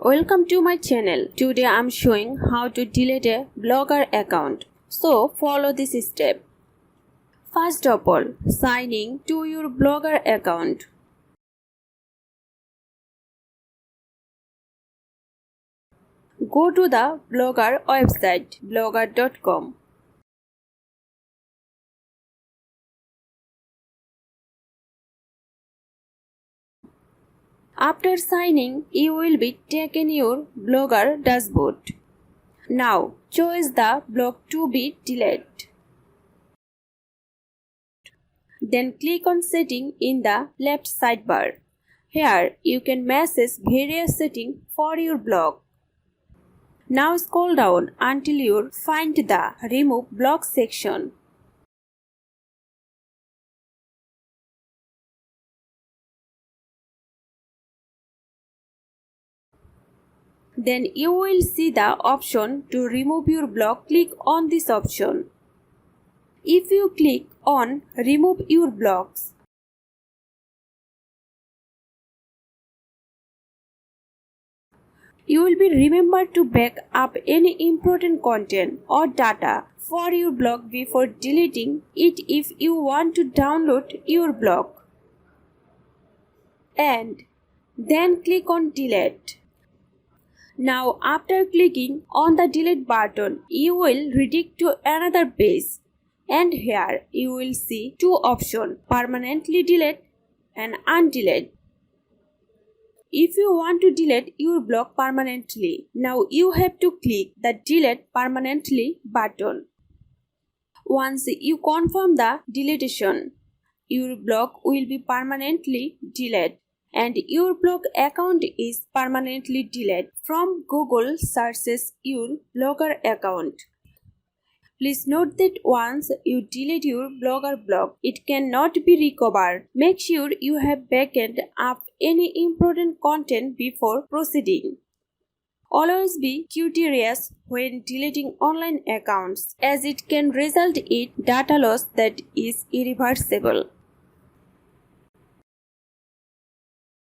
Welcome to my channel. Today I'm showing how to delete a Blogger account. So follow this step. First of all, sign in to your Blogger account. Go to the Blogger website blogger.com. After signing, you will be taken your Blogger dashboard. Now choose the blog to be deleted. Then click on Setting in the left sidebar. Here you can message various settings for your blog. Now scroll down until you find the Remove Blog section. Then you will see the option to remove your blog. Click on this option. If you click on Remove your blogs, you will be remembered to back up any important content or data for your blog before deleting it if you want to download your blog. And then click on Delete. Now after clicking on the delete button, you will redirect to another page. And here you will see two options, permanently delete and undelete. If you want to delete your blog permanently, now you have to click the delete permanently button. Once you confirm the deletion, your blog will be permanently deleted and your blog account is permanently deleted from Google searches your Blogger account. Please note that once you delete your Blogger blog, it cannot be recovered. Make sure you have backed up any important content before proceeding. Always be curious when deleting online accounts, as it can result in data loss that is irreversible.